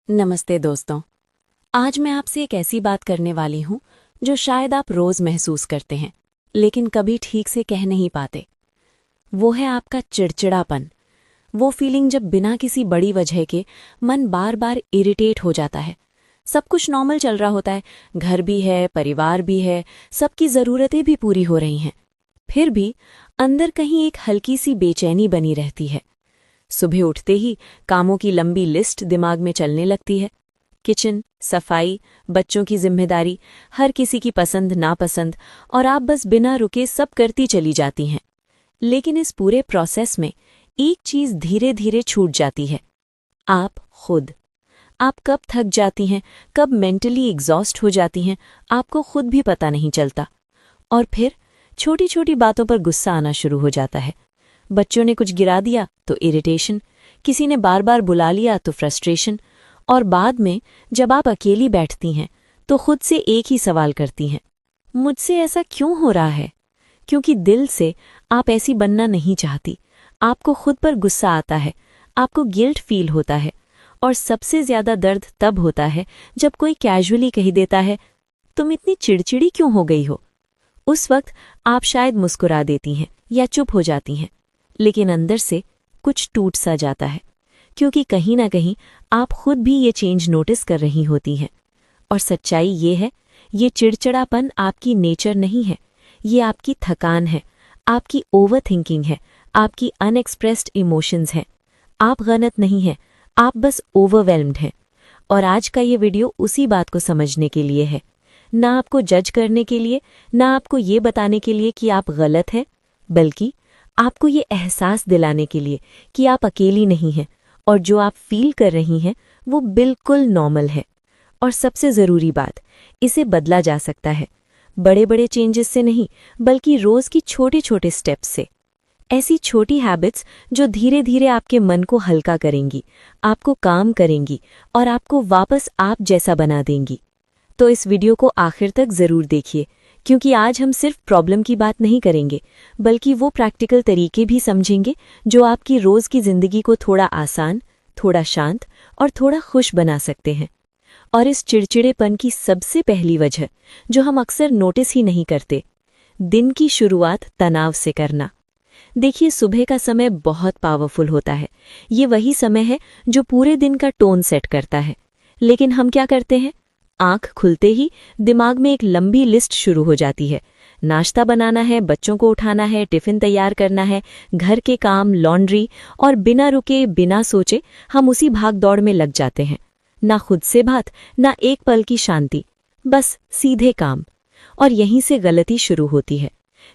नमस्ते दोस्तों। आज मैं आपसे एक ऐसी बात करने वाली हूं जो शायद आप रोज महसूस करते हैं लेकिन कभी ठीक से कह नहीं पाते। वो है आपका चिड़चिड़ापन। वो फीलिंग जब बिना किसी बड़ी वजह के मन बार बार इरिटेट हो जाता है। सब कुछ नॉर्मल चल रहा होता है, घर भी है, परिवार भी है, सबकी ज़रूरतें भी पूरी हो रही हैं, फिर भी अंदर कहीं एक हल्की सी बेचैनी बनी रहती है। सुबह उठते ही कामों की लंबी लिस्ट दिमाग में चलने लगती है। किचन, सफाई, बच्चों की जिम्मेदारी, हर किसी की पसंद नापसंद, और आप बस बिना रुके सब करती चली जाती हैं। लेकिन इस पूरे प्रोसेस में एक चीज़ धीरे धीरे छूट जाती है, आप खुद। आप कब थक जाती हैं, कब मेंटली एग्जॉस्ट हो जाती हैं, आपको खुद भी पता नहीं चलता। और फिर छोटी छोटी बातों पर गुस्सा आना शुरू हो जाता है। बच्चों ने कुछ गिरा दिया तो इरिटेशन, किसी ने बार बार बुला लिया तो फ्रस्ट्रेशन, और बाद में जब आप अकेली बैठती हैं तो खुद से एक ही सवाल करती हैं, मुझसे ऐसा क्यों हो रहा है? क्योंकि दिल से आप ऐसी बनना नहीं चाहती। आपको खुद पर गुस्सा आता है, आपको गिल्ट फील होता है, और सबसे ज्यादा दर्द तब होता है जब कोई कैजुअली कह देता है, तुम इतनी चिड़चिड़ी क्यों हो गई हो? उस वक्त आप शायद मुस्कुरा देती हैं या चुप हो जाती हैं, लेकिन अंदर से कुछ टूट सा जाता है, क्योंकि कहीं ना कहीं आप खुद भी ये चेंज नोटिस कर रही होती हैं। और सच्चाई ये है, ये चिड़चिड़ापन आपकी नेचर नहीं है, ये आपकी थकान है, आपकी ओवर थिंकिंग है, आपकी अनएक्सप्रेस्ड इमोशंस हैं। आप गलत नहीं हैं, आप बस ओवरवेल्म्ड हैं। और आज का ये वीडियो उसी बात को समझने के लिए है, ना आपको जज करने के लिए, ना आपको ये बताने के लिए कि आप गलत हैं, बल्कि आपको ये एहसास दिलाने के लिए कि आप अकेली नहीं हैं, और जो आप फील कर रही हैं वो बिल्कुल नॉर्मल है। और सबसे ज़रूरी बात, इसे बदला जा सकता है, बड़े बड़े चेंजेस से नहीं, बल्कि रोज़ की छोटे छोटे स्टेप्स से। ऐसी छोटी हैबिट्स जो धीरे धीरे आपके मन को हल्का करेंगी, आपको काम करेंगी, और आपको वापस आप जैसा बना देंगी। तो इस वीडियो को आखिर तक ज़रूर देखिए, क्योंकि आज हम सिर्फ प्रॉब्लम की बात नहीं करेंगे, बल्कि वो प्रैक्टिकल तरीके भी समझेंगे जो आपकी रोज़ की ज़िंदगी को थोड़ा आसान, थोड़ा शांत और थोड़ा खुश बना सकते हैं। और इस चिड़चिड़ेपन की सबसे पहली वजह, जो हम अक्सर नोटिस ही नहीं करते, दिन की शुरुआत तनाव से करना। देखिए, सुबह का समय बहुत पावरफुल होता है। ये वही समय है जो पूरे दिन का टोन सेट करता है। लेकिन हम क्या करते हैं? आंख खुलते ही दिमाग में एक लंबी लिस्ट शुरू हो जाती है। नाश्ता बनाना है, बच्चों को उठाना है, टिफिन तैयार करना है, घर के काम, लॉन्ड्री, और बिना रुके बिना सोचे हम उसी भाग दौड़ में लग जाते हैं। ना खुद से बात, ना एक पल की शांति, बस सीधे काम। और यहीं से गलती शुरू होती है।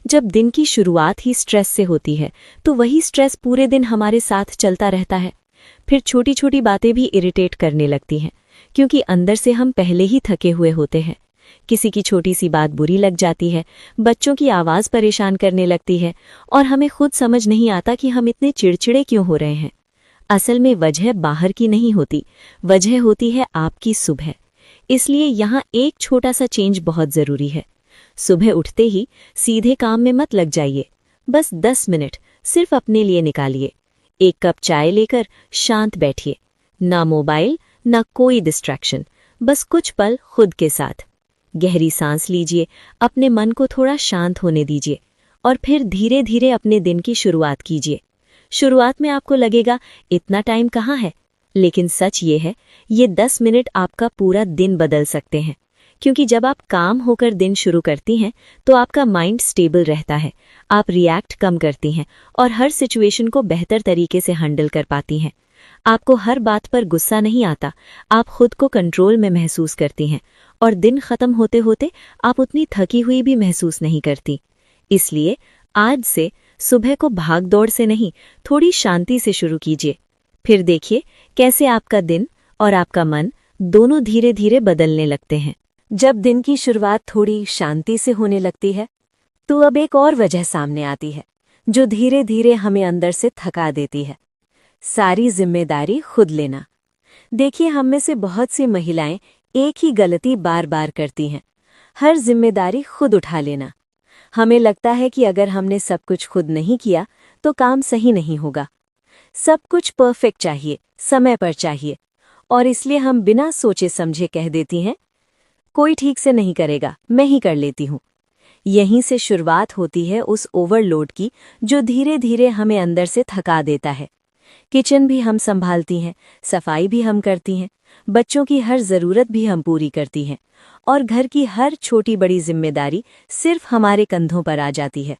जब दिन की शुरुआत ही स्ट्रेस से होती है तो वही स्ट्रेस पूरे दिन हमारे साथ चलता रहता है। फिर छोटी छोटी बातें भी इरिटेट करने लगती हैं, क्योंकि अंदर से हम पहले ही थके हुए होते हैं। किसी की छोटी सी बात बुरी लग जाती है, बच्चों की आवाज़ परेशान करने लगती है, और हमें खुद समझ नहीं आता कि हम इतने चिड़चिड़े क्यों हो रहे हैं। असल में वजह बाहर की नहीं होती, वजह होती है आपकी सुबह। इसलिए यहाँ एक छोटा सा चेंज बहुत ज़रूरी है। सुबह उठते ही सीधे काम में मत लग जाइए। बस 10 मिनट सिर्फ अपने लिए निकालिए। एक कप चाय लेकर शांत बैठिए, ना मोबाइल, ना कोई डिस्ट्रैक्शन, बस कुछ पल खुद के साथ। गहरी सांस लीजिए, अपने मन को थोड़ा शांत होने दीजिए, और फिर धीरे धीरे अपने दिन की शुरुआत कीजिए। शुरुआत में आपको लगेगा इतना टाइम कहाँ है, लेकिन सच ये है, ये 10 मिनट आपका पूरा दिन बदल सकते हैं। क्योंकि जब आप काम होकर दिन शुरू करती हैं तो आपका माइंड स्टेबल रहता है, आप रिएक्ट कम करती हैं, और हर सिचुएशन को बेहतर तरीके से हैंडल कर पाती हैं। आपको हर बात पर गुस्सा नहीं आता, आप खुद को कंट्रोल में महसूस करती हैं, और दिन खत्म होते होते आप उतनी थकी हुई भी महसूस नहीं करती। इसलिए आज से सुबह को भागदौड़ से नहीं, थोड़ी शांति से शुरू कीजिए। फिर देखिए कैसे आपका दिन और आपका मन दोनों धीरे धीरे बदलने लगते हैं। जब दिन की शुरुआत थोड़ी शांति से होने लगती है तो अब एक और वजह सामने आती है, जो धीरे धीरे हमें अंदर से थका देती है। सारी जिम्मेदारी खुद लेना। देखिए, हम में से बहुत सी महिलाएं एक ही गलती बार बार करती हैं, हर जिम्मेदारी खुद उठा लेना। हमें लगता है कि अगर हमने सब कुछ खुद नहीं किया तो काम सही नहीं होगा। सब कुछ परफेक्ट चाहिए, समय पर चाहिए, और इसलिए हम बिना सोचे समझे कह देती हैं, कोई ठीक से नहीं करेगा, मैं ही कर लेती हूँ। यहीं से शुरुआत होती है उस ओवरलोड की जो धीरे धीरे हमें अंदर से थका देता है। किचन भी हम संभालती हैं, सफाई भी हम करती हैं, बच्चों की हर ज़रूरत भी हम पूरी करती हैं और घर की हर छोटी बड़ी जिम्मेदारी सिर्फ हमारे कंधों पर आ जाती है।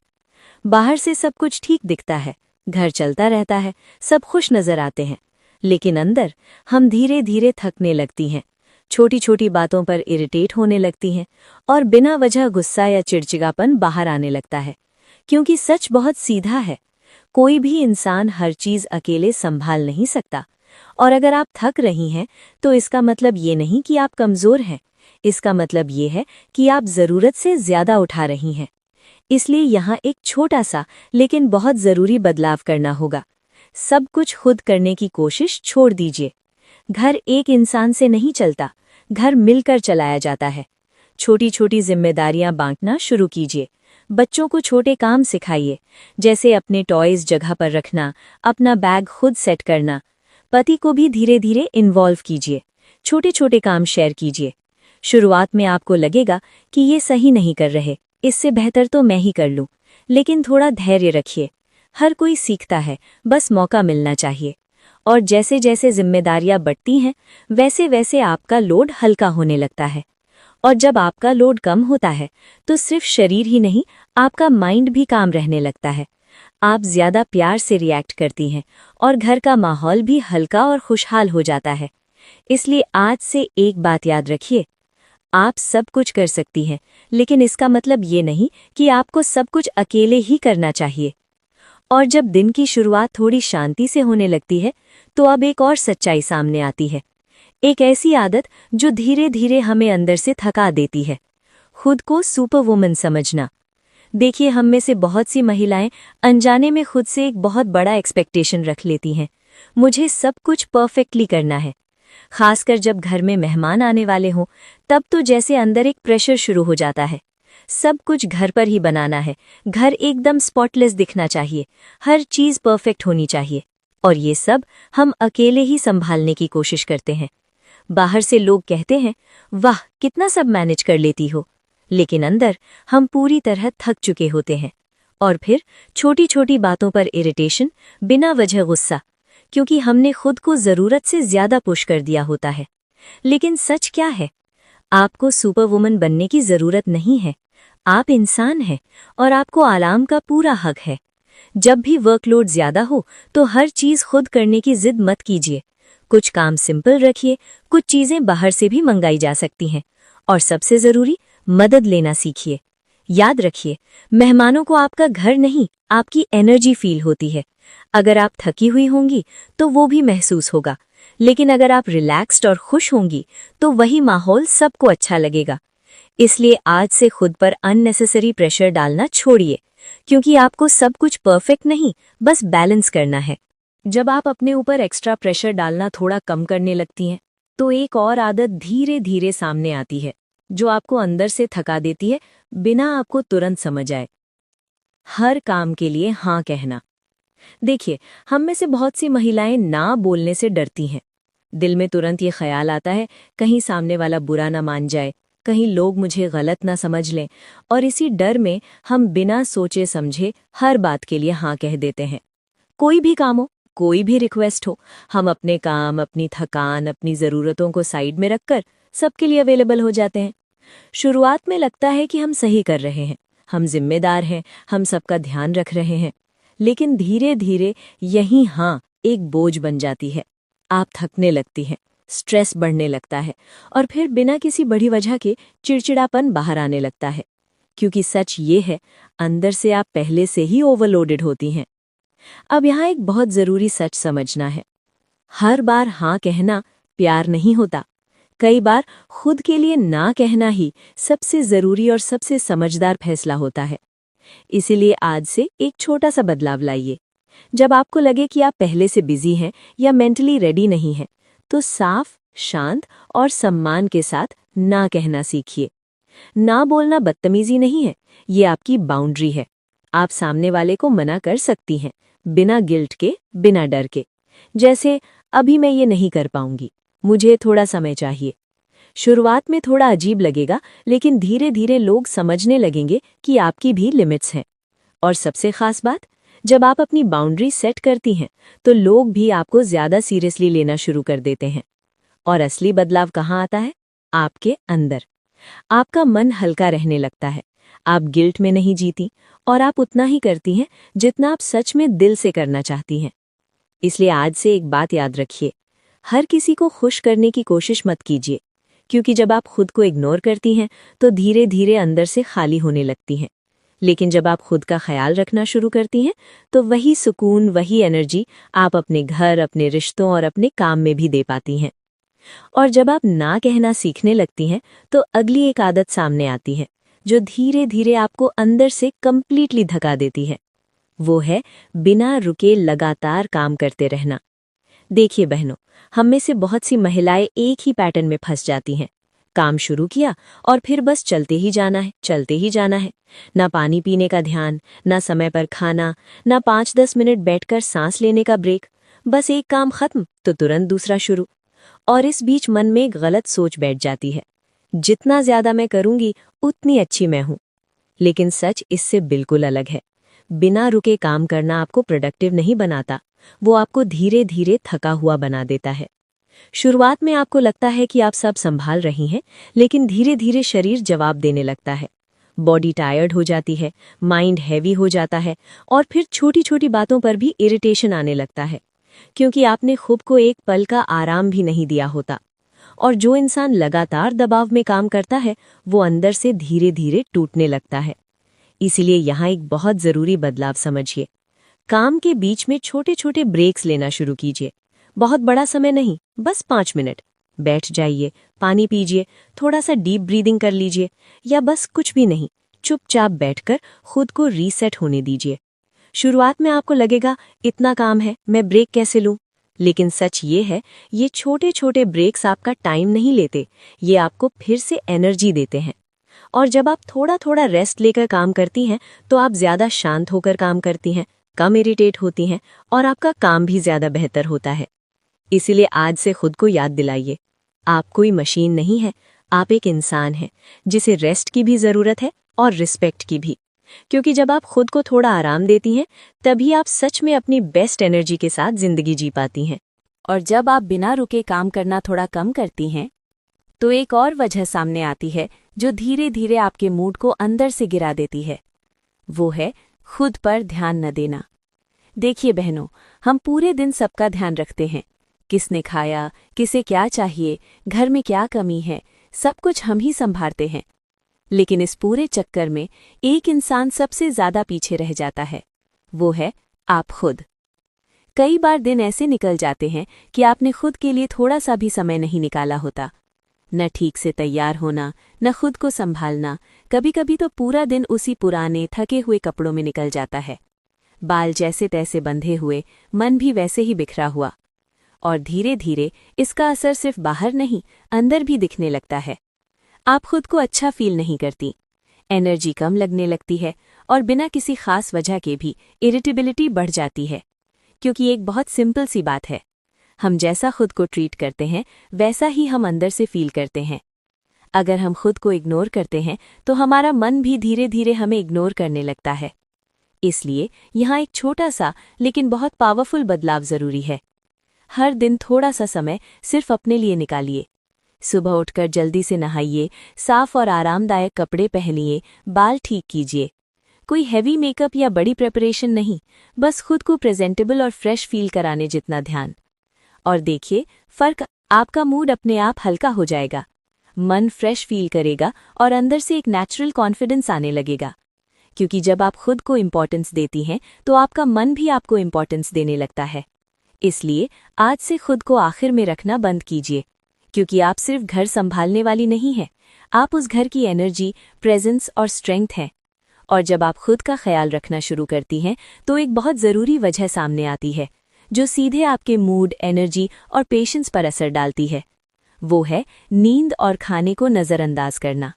बाहर से सब कुछ ठीक दिखता है, घर चलता रहता है, सब खुश नजर आते हैं, लेकिन अंदर हम धीरे धीरे थकने लगती हैं, छोटी छोटी बातों पर इरिटेट होने लगती हैं और बिना वजह गुस्सा या चिड़चिड़ापन बाहर आने लगता है। क्योंकि सच बहुत सीधा है, कोई भी इंसान हर चीज अकेले संभाल नहीं सकता। और अगर आप थक रही हैं तो इसका मतलब ये नहीं कि आप कमजोर हैं, इसका मतलब ये है कि आप जरूरत से ज्यादा उठा रही हैं। इसलिए यहाँ एक छोटा सा लेकिन बहुत जरूरी बदलाव करना होगा। सब कुछ खुद करने की कोशिश छोड़ दीजिए। घर एक इंसान से नहीं चलता, घर मिलकर चलाया जाता है। छोटी छोटी जिम्मेदारियां बांटना शुरू कीजिए। बच्चों को छोटे काम सिखाइए, जैसे अपने टॉयज जगह पर रखना, अपना बैग खुद सेट करना। पति को भी धीरे धीरे इन्वॉल्व कीजिए, छोटे छोटे काम शेयर कीजिए। शुरुआत में आपको लगेगा कि ये सही नहीं कर रहे, इससे बेहतर तो मैं ही कर लूं, लेकिन थोड़ा धैर्य रखिए। हर कोई सीखता है, बस मौका मिलना चाहिए। और जैसे जैसे जिम्मेदारियां बढ़ती हैं, वैसे वैसे आपका लोड हल्का होने लगता है। और जब आपका लोड कम होता है तो सिर्फ शरीर ही नहीं, आपका माइंड भी काम रहने लगता है। आप ज्यादा प्यार से रिएक्ट करती हैं और घर का माहौल भी हल्का और खुशहाल हो जाता है। इसलिए आज से एक बात याद रखिए, आप सब कुछ कर सकती हैं, लेकिन इसका मतलब ये नहीं कि आपको सब कुछ अकेले ही करना चाहिए। और जब दिन की शुरुआत थोड़ी शांति से होने लगती है तो अब एक और सच्चाई सामने आती है, एक ऐसी आदत जो धीरे धीरे हमें अंदर से थका देती है, खुद को सुपर वुमन समझना। देखिए, हम में से बहुत सी महिलाएं अनजाने में खुद से एक बहुत बड़ा एक्सपेक्टेशन रख लेती हैं, मुझे सब कुछ परफेक्टली करना है। खासकर जब घर में मेहमान आने वाले हों, तब तो जैसे अंदर एक प्रेशर शुरू हो जाता है। सब कुछ घर पर ही बनाना है, घर एकदम स्पॉटलेस दिखना चाहिए, हर चीज परफेक्ट होनी चाहिए। और ये सब हम अकेले ही संभालने की कोशिश करते हैं। बाहर से लोग कहते हैं, वाह कितना सब मैनेज कर लेती हो, लेकिन अंदर हम पूरी तरह थक चुके होते हैं। और फिर छोटी छोटी बातों पर इरिटेशन, बिना वजह गुस्सा, क्योंकि हमने खुद को जरूरत से ज्यादा पुश कर दिया होता है। लेकिन सच क्या है, आपको सुपर वुमन बनने की जरूरत नहीं है। आप इंसान हैं और आपको आराम का पूरा हक है। जब भी वर्कलोड ज्यादा हो तो हर चीज खुद करने की जिद मत कीजिए। कुछ काम सिंपल रखिए, कुछ चीजें बाहर से भी मंगाई जा सकती हैं। और सबसे जरूरी, मदद लेना सीखिए। याद रखिए, मेहमानों को आपका घर नहीं, आपकी एनर्जी फील होती है। अगर आप थकी हुई होंगी तो वो भी महसूस होगा, लेकिन अगर आप रिलैक्स्ड और खुश होंगी तो वही माहौल सबको अच्छा लगेगा। इसलिए आज से खुद पर अननेसेसरी प्रेशर डालना छोड़िए, क्योंकि आपको सब कुछ परफेक्ट नहीं, बस बैलेंस करना है। जब आप अपने ऊपर एक्स्ट्रा प्रेशर डालना थोड़ा कम करने लगती हैं, तो एक और आदत धीरे धीरे सामने आती है, जो आपको अंदर से थका देती है, बिना आपको तुरंत समझ आए। हर काम के लिए हाँ कहना। देखिए, हम में से बहुत सी महिलाएं ना बोलने से डरती हैं। दिल में तुरंत ये ख्याल आता है, कहीं सामने वाला बुरा ना मान जाए, कहीं लोग मुझे गलत ना समझ लें, और इसी डर में हम बिना सोचे समझे हर बात के लिए हाँ कह देते हैं। कोई भी काम हो, कोई भी रिक्वेस्ट हो, हम अपने काम, अपनी थकान, अपनी ज़रूरतों को साइड में रखकर सबके लिए अवेलेबल हो जाते हैं। शुरुआत में लगता है कि हम सही कर रहे हैं, हम जिम्मेदार हैं, हम सबका ध्यान रख रहे हैं, लेकिन धीरे धीरे यही हाँ एक बोझ बन जाती है। आप थकने लगती हैं, स्ट्रेस बढ़ने लगता है और फिर बिना किसी बड़ी वजह के चिड़चिड़ापन बाहर आने लगता है। क्योंकि सच ये है, अंदर से आप पहले से ही ओवरलोडेड होती हैं। अब यहाँ एक बहुत ज़रूरी सच समझना है, हर बार हाँ कहना प्यार नहीं होता। कई बार खुद के लिए ना कहना ही सबसे ज़रूरी और सबसे समझदार फैसला होता है। इसीलिए आज से एक छोटा सा बदलाव लाइए। जब आपको लगे कि आप पहले से बिजी हैं या मेंटली रेडी नहीं हैं, तो साफ, शांत और सम्मान के साथ ना कहना सीखिए। ना बोलना बदतमीजी नहीं है, ये आपकी बाउंड्री है। आप सामने वाले को मना कर सकती हैं, बिना गिल्ट के, बिना डर के। जैसे, अभी मैं ये नहीं कर पाऊंगी, मुझे थोड़ा समय चाहिए। शुरुआत में थोड़ा अजीब लगेगा, लेकिन धीरे धीरे लोग समझने लगेंगे कि आपकी भी लिमिट्स हैं। और सबसे खास बात, जब आप अपनी बाउंड्री सेट करती हैं तो लोग भी आपको ज्यादा सीरियसली लेना शुरू कर देते हैं। और असली बदलाव कहाँ आता है? आपके अंदर। आपका मन हल्का रहने लगता है, आप गिल्ट में नहीं जीती और आप उतना ही करती हैं जितना आप सच में दिल से करना चाहती हैं। इसलिए आज से एक बात याद रखिए, हर किसी को खुश करने की कोशिश मत कीजिए, क्योंकि जब आप खुद को इग्नोर करती हैं तो धीरे धीरे अंदर से खाली होने लगती हैं। लेकिन जब आप खुद का ख्याल रखना शुरू करती हैं तो वही सुकून, वही एनर्जी आप अपने घर, अपने रिश्तों और अपने काम में भी दे पाती हैं। और जब आप ना कहना सीखने लगती हैं तो अगली एक आदत सामने आती है जो धीरे धीरे आपको अंदर से कंप्लीटली थका देती है। वो है बिना रुके लगातार काम करते रहना। देखिए बहनों, हम में से बहुत सी महिलाएं एक ही पैटर्न में फंस जाती हैं। काम शुरू किया और फिर बस चलते ही जाना है, चलते ही जाना है। ना पानी पीने का ध्यान, ना समय पर खाना, ना 5-10 मिनट बैठकर सांस लेने का ब्रेक। बस एक काम खत्म तो तुरंत दूसरा शुरू। और इस बीच मन में एक गलत सोच बैठ जाती है, जितना ज्यादा मैं करूंगी उतनी अच्छी मैं हूं। लेकिन सच इससे बिल्कुल अलग है। बिना रुके काम करना आपको प्रोडक्टिव नहीं बनाता, वो आपको धीरे धीरे थका हुआ बना देता है। शुरुआत में आपको लगता है कि आप सब संभाल रही हैं, लेकिन धीरे धीरे शरीर जवाब देने लगता है। बॉडी टायर्ड हो जाती है, माइंड हैवी हो जाता है और फिर छोटी छोटी बातों पर भी इरिटेशन आने लगता है, क्योंकि आपने खुद को एक पल का आराम भी नहीं दिया होता। और जो इंसान लगातार दबाव में काम करता है वो अंदर से धीरे धीरे टूटने लगता है। इसीलिए यहाँ एक बहुत जरूरी बदलाव समझिए। काम के बीच में छोटे छोटे ब्रेक्स लेना शुरू कीजिए। बहुत बड़ा समय नहीं, बस 5 मिनट बैठ जाइए, पानी पीजिए, थोड़ा सा डीप ब्रीदिंग कर लीजिए, या बस कुछ भी नहीं, चुपचाप बैठकर खुद को रीसेट होने दीजिए। शुरुआत में आपको लगेगा इतना काम है, मैं ब्रेक कैसे लूं? लेकिन सच ये है, ये छोटे छोटे ब्रेक्स आपका टाइम नहीं लेते, ये आपको फिर से एनर्जी देते हैं। और जब आप थोड़ा थोड़ा रेस्ट लेकर काम करती हैं तो आप ज्यादा शांत होकर काम करती हैं, कम इरिटेट होती हैं और आपका काम भी ज्यादा बेहतर होता है। इसीलिए आज से खुद को याद दिलाइए, आप कोई मशीन नहीं है, आप एक इंसान हैं जिसे रेस्ट की भी जरूरत है और रिस्पेक्ट की भी। क्योंकि जब आप खुद को थोड़ा आराम देती हैं तभी आप सच में अपनी बेस्ट एनर्जी के साथ जिंदगी जी पाती हैं। और जब आप बिना रुके काम करना थोड़ा कम करती हैं तो एक और वजह सामने आती है जो धीरे धीरे आपके मूड को अंदर से गिरा देती है। वो है खुद पर ध्यान न देना। देखिए बहनों, हम पूरे दिन सबका ध्यान रखते हैं, किसने खाया, किसे क्या चाहिए, घर में क्या कमी है, सब कुछ हम ही संभालते हैं। लेकिन इस पूरे चक्कर में एक इंसान सबसे ज्यादा पीछे रह जाता है, वो है आप खुद। कई बार दिन ऐसे निकल जाते हैं कि आपने खुद के लिए थोड़ा सा भी समय नहीं निकाला होता। न ठीक से तैयार होना, न खुद को संभालना, कभी कभी तो पूरा दिन उसी पुराने थके हुए कपड़ों में निकल जाता है। बाल जैसे तैसे बंधे हुए, मन भी वैसे ही बिखरा हुआ। और धीरे धीरे इसका असर सिर्फ बाहर नहीं, अंदर भी दिखने लगता है। आप खुद को अच्छा फील नहीं करती, एनर्जी कम लगने लगती है और बिना किसी खास वजह के भी इरिटेबिलिटी बढ़ जाती है। क्योंकि एक बहुत सिंपल सी बात है, हम जैसा खुद को ट्रीट करते हैं वैसा ही हम अंदर से फील करते हैं। अगर हम खुद को इग्नोर करते हैं तो हमारा मन भी धीरे धीरे हमें इग्नोर करने लगता है। इसलिए यहाँ एक छोटा सा लेकिन बहुत पावरफुल बदलाव जरूरी है। हर दिन थोड़ा सा समय सिर्फ अपने लिए निकालिए। सुबह उठकर जल्दी से नहाइए, साफ और आरामदायक कपड़े पहनिए, बाल ठीक कीजिए। कोई हैवी मेकअप या बड़ी प्रिपरेशन नहीं, बस खुद को प्रेजेंटेबल और फ्रेश फील कराने जितना ध्यान। और देखिए फर्क, आपका मूड अपने आप हल्का हो जाएगा, मन फ्रेश फील करेगा और अंदर से एक नेचुरल कॉन्फिडेंस आने लगेगा। क्योंकि जब आप खुद को इम्पोर्टेंस देती हैं तो आपका मन भी आपको इम्पोर्टेंस देने लगता है। इसलिए आज से खुद को आखिर में रखना बंद कीजिए, क्योंकि आप सिर्फ घर संभालने वाली नहीं हैं, आप उस घर की एनर्जी, प्रेजेंस और स्ट्रेंथ हैं। और जब आप खुद का ख्याल रखना शुरू करती हैं तो एक बहुत ज़रूरी वजह सामने आती है जो सीधे आपके मूड, एनर्जी और पेशेंस पर असर डालती है। वो है नींद और खाने को नज़रअंदाज करना।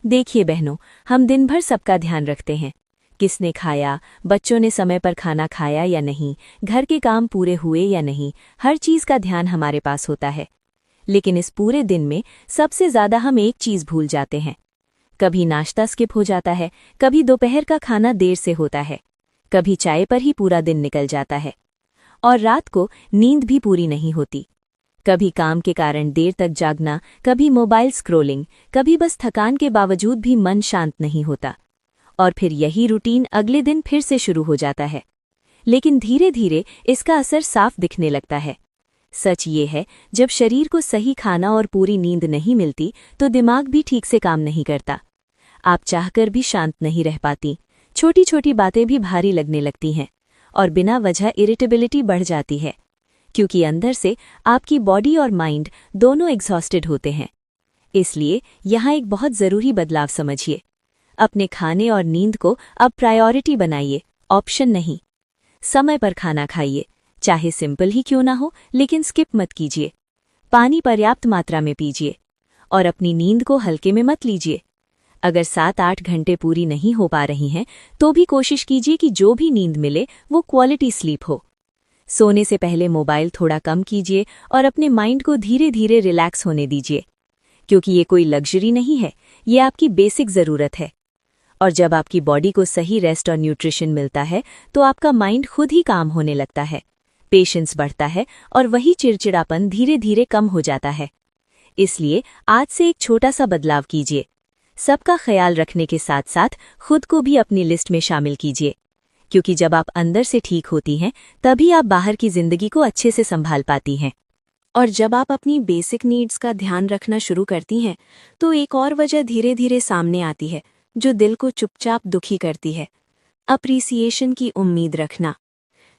देखिए बहनों, हम दिन भर सबका ध्यान रखते हैं, किसने खाया, बच्चों ने समय पर खाना खाया या नहीं, घर के काम पूरे हुए या नहीं, हर चीज़ का ध्यान हमारे पास होता है। लेकिन इस पूरे दिन में सबसे ज्यादा हम एक चीज भूल जाते हैं। कभी नाश्ता स्किप हो जाता है, कभी दोपहर का खाना देर से होता है, कभी चाय पर ही पूरा दिन निकल जाता है, और रात को नींद भी पूरी नहीं होती। कभी काम के कारण देर तक जागना, कभी मोबाइल स्क्रोलिंग, कभी बस थकान के बावजूद भी मन शांत नहीं होता। और फिर यही रूटीन अगले दिन फिर से शुरू हो जाता है। लेकिन धीरे धीरे इसका असर साफ दिखने लगता है। सच ये है, जब शरीर को सही खाना और पूरी नींद नहीं मिलती तो दिमाग भी ठीक से काम नहीं करता। आप चाहकर भी शांत नहीं रह पाती, छोटी छोटी बातें भी भारी लगने लगती हैं, और बिना वजह इरिटेबिलिटी बढ़ जाती है, क्योंकि अंदर से आपकी बॉडी और माइंड दोनों एग्जॉस्टेड होते हैं। इसलिए यहाँ एक बहुत ज़रूरी बदलाव समझिए। अपने खाने और नींद को अब प्रायोरिटी बनाइए, ऑप्शन नहीं। समय पर खाना खाइए, चाहे सिंपल ही क्यों ना हो, लेकिन स्किप मत कीजिए। पानी पर्याप्त मात्रा में पीजिए, और अपनी नींद को हल्के में मत लीजिए। अगर 7-8 घंटे पूरी नहीं हो पा रही हैं तो भी कोशिश कीजिए कि जो भी नींद मिले वो क्वालिटी स्लीप हो। सोने से पहले मोबाइल थोड़ा कम कीजिए और अपने माइंड को धीरे धीरे रिलैक्स होने दीजिए, क्योंकि ये कोई लग्जरी नहीं है, ये आपकी बेसिक ज़रूरत है। और जब आपकी बॉडी को सही रेस्ट और न्यूट्रिशन मिलता है तो आपका माइंड खुद ही काम होने लगता है, पेशेंस बढ़ता है, और वही चिड़चिड़ापन धीरे धीरे कम हो जाता है। इसलिए आज से एक छोटा सा बदलाव कीजिए। सबका ख्याल रखने के साथ साथ खुद को भी अपनी लिस्ट में शामिल कीजिए, क्योंकि जब आप अंदर से ठीक होती हैं तभी आप बाहर की जिंदगी को अच्छे से संभाल पाती हैं। और जब आप अपनी बेसिक नीड्स का ध्यान रखना शुरू करती हैं तो एक और वजह धीरे धीरे सामने आती है जो दिल को चुपचाप दुखी करती है, अप्रिसिएशन की उम्मीद रखना।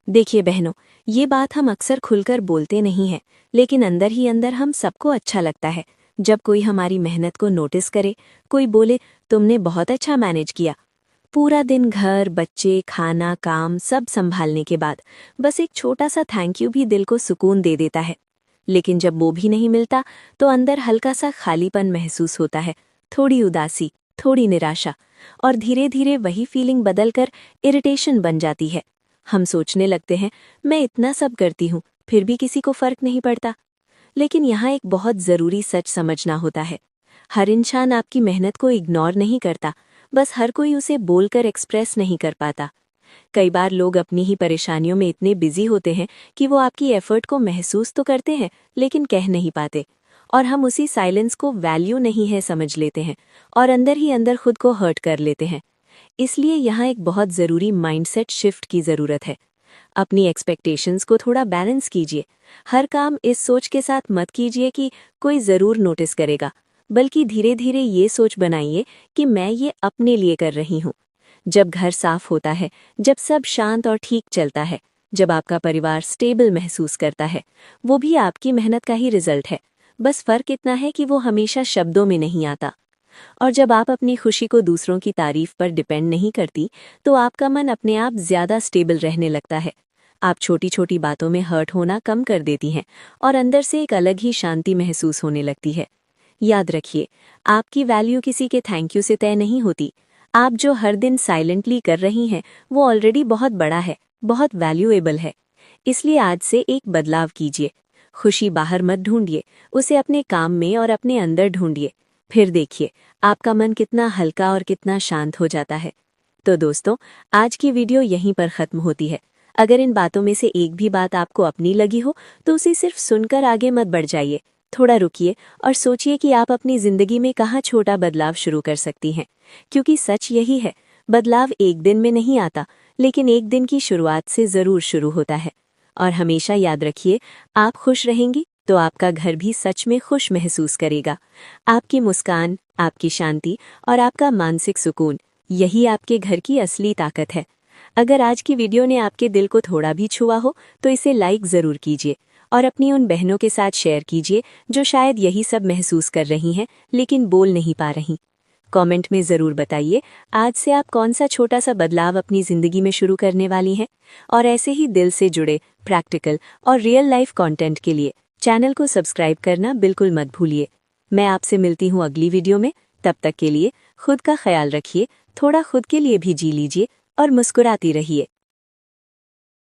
देखिए बहनों, ये बात हम अक्सर खुलकर बोलते नहीं हैं, लेकिन अंदर ही अंदर हम सबको अच्छा लगता है जब कोई हमारी मेहनत को नोटिस करे, कोई बोले तुमने बहुत अच्छा मैनेज किया। पूरा दिन घर, बच्चे, खाना, काम सब संभालने के बाद बस एक छोटा सा थैंक यू भी दिल को सुकून दे देता है। लेकिन जब वो भी नहीं मिलता तो अंदर हल्का सा खालीपन महसूस होता है, थोड़ी उदासी, थोड़ी निराशा, और धीरे धीरे वही फीलिंग बदलकर इरिटेशन बन जाती है। हम सोचने लगते हैं मैं इतना सब करती हूँ फिर भी किसी को फर्क नहीं पड़ता। लेकिन यहाँ एक बहुत ज़रूरी सच समझना होता है। हर इंसान आपकी मेहनत को इग्नोर नहीं करता, बस हर कोई उसे बोलकर एक्सप्रेस नहीं कर पाता। कई बार लोग अपनी ही परेशानियों में इतने बिजी होते हैं कि वो आपकी एफर्ट को महसूस तो करते हैं लेकिन कह नहीं पाते, और हम उसी साइलेंस को वैल्यू नहीं है समझ लेते हैं और अंदर ही अंदर खुद को हर्ट कर लेते हैं। इसलिए यहाँ एक बहुत ज़रूरी माइंडसेट शिफ्ट की ज़रूरत है। अपनी एक्सपेक्टेशंस को थोड़ा बैलेंस कीजिए। हर काम इस सोच के साथ मत कीजिए कि कोई ज़रूर नोटिस करेगा, बल्कि धीरे धीरे ये सोच बनाइए कि मैं ये अपने लिए कर रही हूँ। जब घर साफ होता है, जब सब शांत और ठीक चलता है, जब आपका परिवार स्टेबल महसूस करता है, वो भी आपकी मेहनत का ही रिजल्ट है। बस फ़र्क इतना है कि वो हमेशा शब्दों में नहीं आता। और जब आप अपनी खुशी को दूसरों की तारीफ पर डिपेंड नहीं करती तो आपका मन अपने आप ज़्यादा स्टेबल रहने लगता है। आप छोटी छोटी बातों में हर्ट होना कम कर देती हैं और अंदर से एक अलग ही शांति महसूस होने लगती है। याद रखिए, आपकी वैल्यू किसी के थैंक यू से तय नहीं होती। आप जो हर दिन साइलेंटली कर रही हैं वो ऑलरेडी बहुत बड़ा है, बहुत वैल्यूएबल है। इसलिए आज से एक बदलाव कीजिए। खुशी बाहर मत ढूंढिए, उसे अपने काम में और अपने अंदर ढूंढिए। फिर देखिए आपका मन कितना हल्का और कितना शांत हो जाता है। तो दोस्तों, आज की वीडियो यहीं पर ख़त्म होती है। अगर इन बातों में से एक भी बात आपको अपनी लगी हो तो उसे सिर्फ सुनकर आगे मत बढ़ जाइए। थोड़ा रुकिए और सोचिए कि आप अपनी ज़िंदगी में कहाँ छोटा बदलाव शुरू कर सकती हैं, क्योंकि सच यही है, बदलाव एक दिन में नहीं आता, लेकिन एक दिन की शुरुआत से ज़रूर शुरू होता है। और हमेशा याद रखिए, आप खुश रहेंगी तो आपका घर भी सच में खुश महसूस करेगा। आपकी मुस्कान, आपकी शांति और आपका मानसिक सुकून, यही आपके घर की असली ताकत है। अगर आज की वीडियो ने आपके दिल को थोड़ा भी छुआ हो तो इसे लाइक ज़रूर कीजिए और अपनी उन बहनों के साथ शेयर कीजिए जो शायद यही सब महसूस कर रही हैं लेकिन बोल नहीं पा रही। कमेंट में ज़रूर बताइए आज से आप कौन सा छोटा सा बदलाव अपनी ज़िंदगी में शुरू करने वाली हैं। और ऐसे ही दिल से जुड़े प्रैक्टिकल और रियल लाइफ कंटेंट के लिए चैनल को सब्सक्राइब करना बिल्कुल मत भूलिए। मैं आपसे मिलती हूँ अगली वीडियो में। तब तक के लिए खुद का ख्याल रखिए, थोड़ा खुद के लिए भी जी लीजिए और मुस्कुराती रहिए।